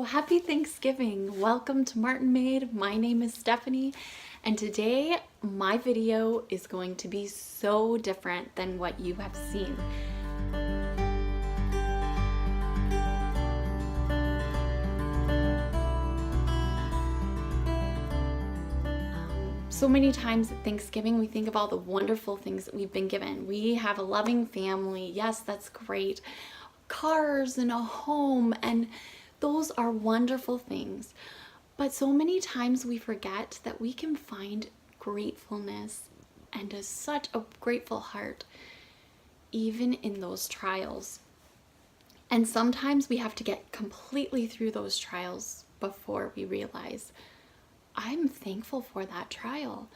happy Thanksgiving. Welcome to Martinmade. My name is Stephanie, and today my video is going to be so different than what you have seen. So many times at Thanksgiving, we think of all the wonderful things that we've been given. We have a loving family. Yes, that's great. Cars and a home, and those are wonderful things. But so many times we forget that we can find gratefulness and such a grateful heart even in those trials. And sometimes we have to get completely through those trials before we realize, I'm thankful for that trial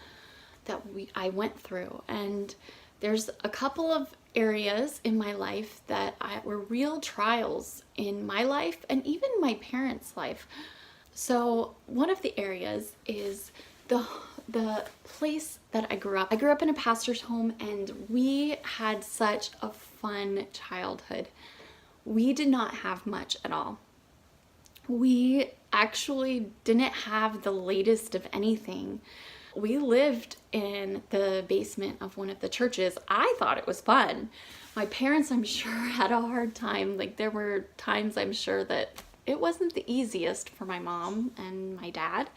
that I went through. And there's a couple of areas in my life that were real trials in my life and even my parents' life. So one of the areas is the place that I grew up. I grew up in a pastor's home, and we had such a fun childhood. We did not have much at all. We actually didn't have the latest of anything. We lived in the basement of one of the churches. I thought it was fun. My parents, I'm sure, had a hard time. Like, there were times I'm sure that it wasn't the easiest for my mom and my dad,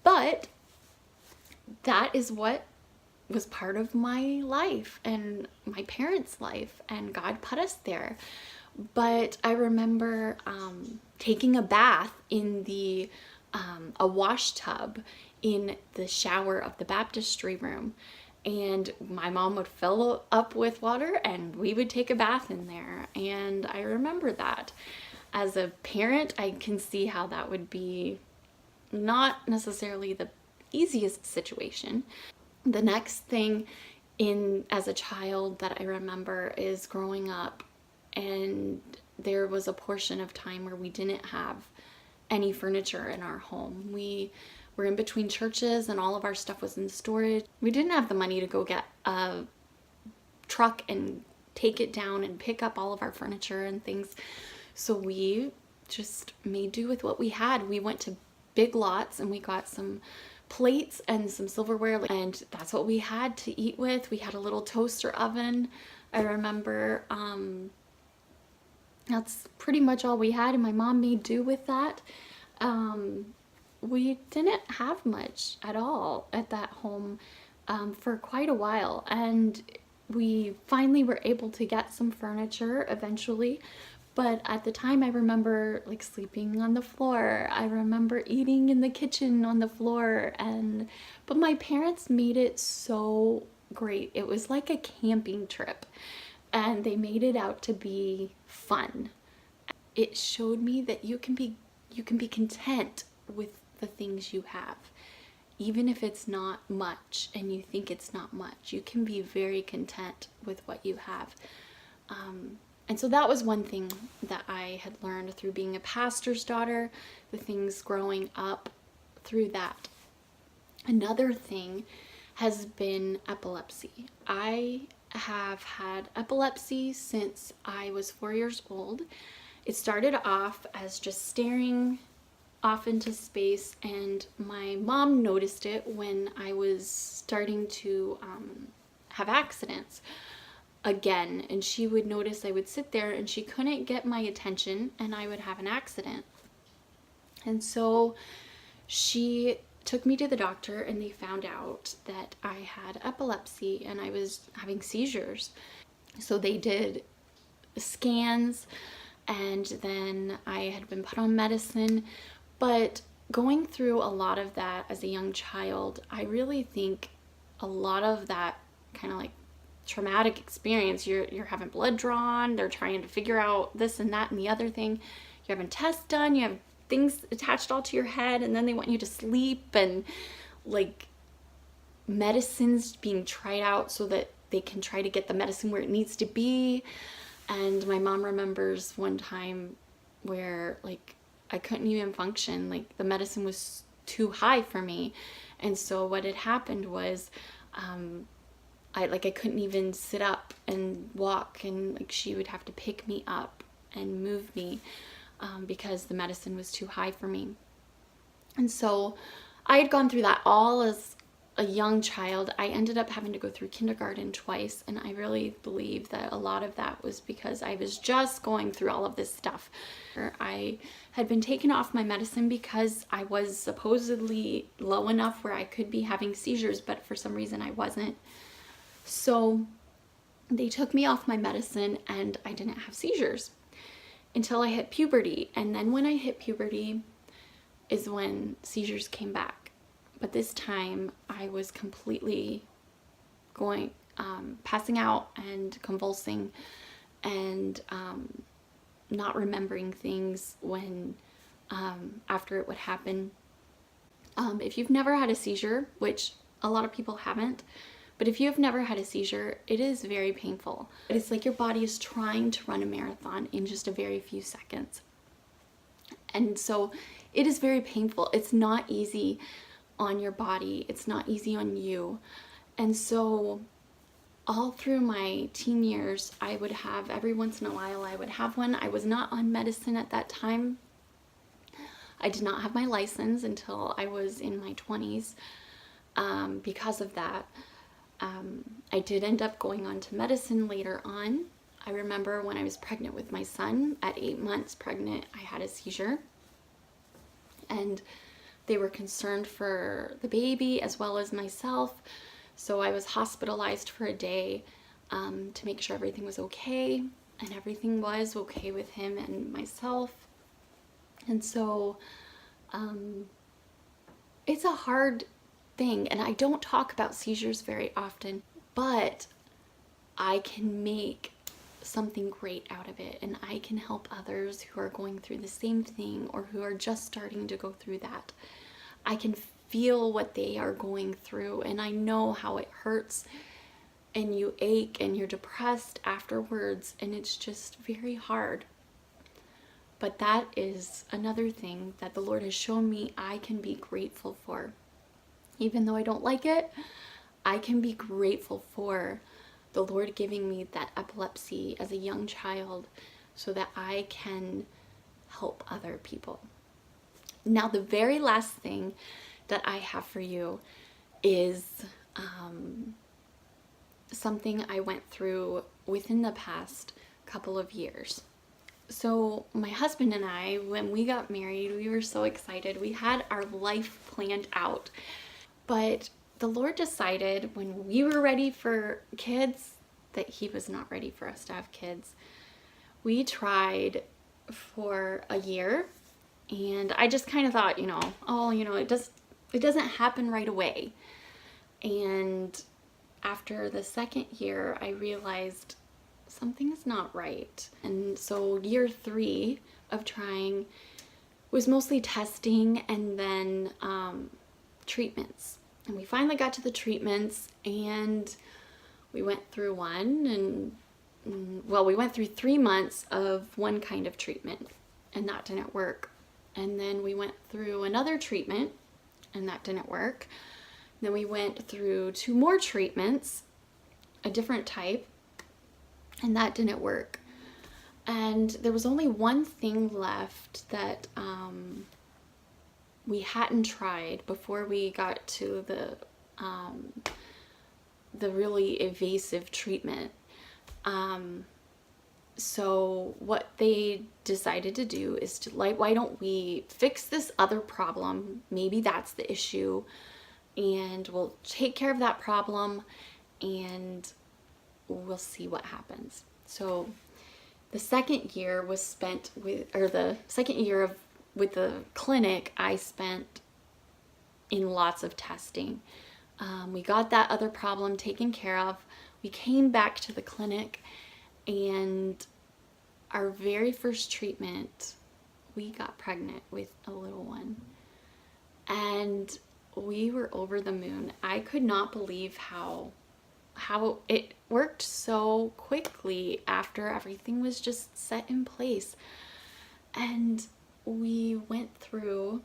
but that is what was part of my life and my parents' life, and God put us there. But I remember taking a bath in a wash tub in the shower of the baptistry room, and my mom would fill up with water and we would take a bath in there. And I remember that. As a parent, I can see how that would be not necessarily the easiest situation. The next thing as a child that I remember is growing up, and there was a portion of time where we didn't have any furniture in our home. We were in between churches and all of our stuff was in storage. We didn't have the money to go get a truck and take it down and pick up all of our furniture and things. So we just made do with what we had. We went to Big Lots and we got some plates and some silverware, and that's what we had to eat with. We had a little toaster oven. I remember that's pretty much all we had, and my mom made do with that. We didn't have much at all at that home for quite a while, and we finally were able to get some furniture eventually. But at the time, I remember like sleeping on the floor. I remember eating in the kitchen on the floor, but my parents made it so great. It was like a camping trip, and they made it out to be fun. It showed me that you can be content with the things you have. Even if it's not much and you think it's not much, you can be very content with what you have. And so that was one thing that I had learned through being a pastor's daughter, the things growing up through that. Another thing has been epilepsy. I have had epilepsy since I was 4 years old. It started off as just staring off into space, and my mom noticed it when I was starting to have accidents again, and she would notice I would sit there and she couldn't get my attention and I would have an accident. And so she took me to the doctor, and they found out that I had epilepsy and I was having seizures. So they did scans, and then I had been put on medicine. But going through a lot of that as a young child, I really think a lot of that kind of like traumatic experience, you're having blood drawn, they're trying to figure out this and that and the other thing, you're having tests done, you have things attached all to your head, and then they want you to sleep, and like medicines being tried out so that they can try to get the medicine where it needs to be. And my mom remembers one time where like I couldn't even function, like the medicine was too high for me. And so what had happened was I couldn't even sit up and walk, and like she would have to pick me up and move me. because the medicine was too high for me. And so I had gone through that all as a young child. I ended up having to go through kindergarten twice, and I really believe that a lot of that was because I was just going through all of this stuff. I had been taken off my medicine because I was supposedly low enough where I could be having seizures, but for some reason I wasn't. So they took me off my medicine and I didn't have seizures until I hit puberty. And then when I hit puberty is when seizures came back. But this time I was completely going, passing out and convulsing and not remembering things when, after it would happen. If you've never had a seizure, which a lot of people haven't, but if you have never had a seizure, it is very painful. It's like your body is trying to run a marathon in just a very few seconds. And so it is very painful. It's not easy on your body. It's not easy on you. And so all through my teen years, I would have, every once in a while, I would have one. I was not on medicine at that time. I did not have my license until I was in my 20s. Because of that, I did end up going on to medicine later on. I remember when I was pregnant with my son, at 8 months pregnant, I had a seizure. And they were concerned for the baby as well as myself. So I was hospitalized for a day to make sure everything was okay. And everything was okay with him and myself. And so it's a hard thing, and I don't talk about seizures very often, but I can make something great out of it, and I can help others who are going through the same thing or who are just starting to go through that. I can feel what they are going through, and I know how it hurts, and you ache and you're depressed afterwards, and it's just very hard. But that is another thing that the Lord has shown me I can be grateful for. Even though I don't like it, I can be grateful for the Lord giving me that epilepsy as a young child so that I can help other people. Now, the very last thing that I have for you is something I went through within the past couple of years. So my husband and I, when we got married, we were so excited. We had our life planned out. But the Lord decided when we were ready for kids that He was not ready for us to have kids. We tried for a year, and I just kind of thought, it doesn't happen right away. And after the second year, I realized something is not right. And so year 3 of trying was mostly testing and then treatments. And we finally got to the treatments, and we went through we went through 3 months of one kind of treatment, and that didn't work. And then we went through another treatment, and that didn't work. Then we went through 2 more treatments, a different type, and that didn't work. And there was only one thing left that we hadn't tried before we got to the really evasive treatment. So what they decided to do is to, why don't we fix this other problem? Maybe that's the issue, and we'll take care of that problem, and we'll see what happens. So the second year was spent with, or the second year with the clinic, I spent in lots of testing. We got that other problem taken care of. We came back to the clinic, and our very first treatment, we got pregnant with a little one. And we were over the moon. I could not believe how it worked so quickly after everything was just set in place. And we went through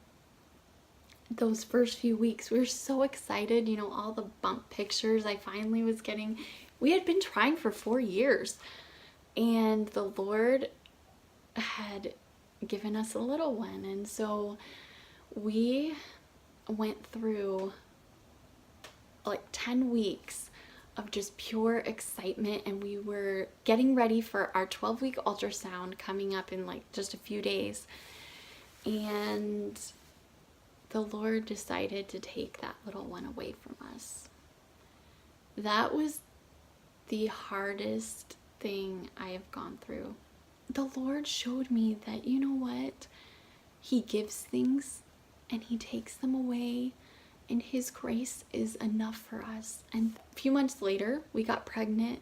those first few weeks. We were so excited, all the bump pictures I finally was getting. We had been trying for 4 years, and the Lord had given us a little one. And so we went through like 10 weeks of just pure excitement, and we were getting ready for our 12-week ultrasound coming up in like just a few days. And the Lord decided to take that little one away from us. That was the hardest thing I have gone through. The Lord showed me that, you know what? He gives things and He takes them away, and His grace is enough for us. And a few months later, we got pregnant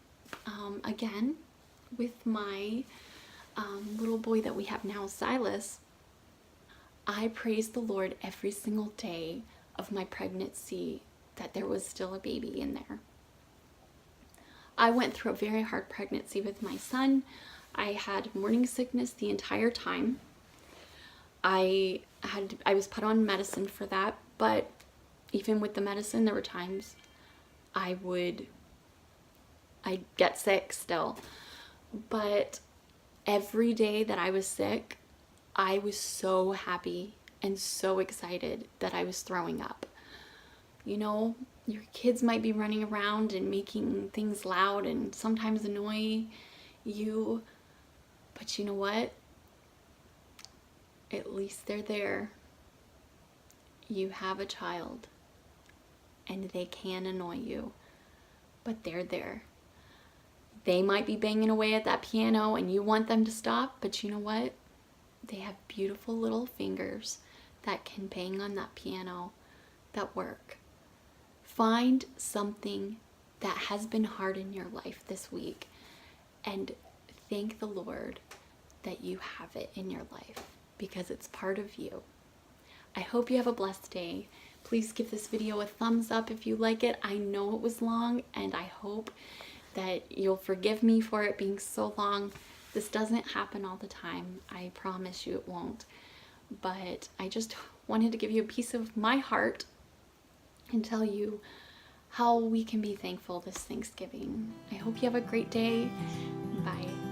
again with my little boy that we have now, Silas. I praised the Lord every single day of my pregnancy that there was still a baby in there. I went through a very hard pregnancy with my son. I had morning sickness the entire time. I was put on medicine for that, but even with the medicine, there were times I'd get sick still. But every day that I was sick, I was so happy and so excited that I was throwing up. You know, your kids might be running around and making things loud and sometimes annoy you, but you know what? At least they're there. You have a child, and they can annoy you, but they're there. They might be banging away at that piano and you want them to stop, but you know what? They have beautiful little fingers that can bang on that piano that work. Find something that has been hard in your life this week and thank the Lord that you have it in your life, because it's part of you. I hope you have a blessed day. Please give this video a thumbs up if you like it. I know it was long, and I hope that you'll forgive me for it being so long. This doesn't happen all the time. I promise you it won't. But I just wanted to give you a piece of my heart and tell you how we can be thankful this Thanksgiving. I hope you have a great day. Bye.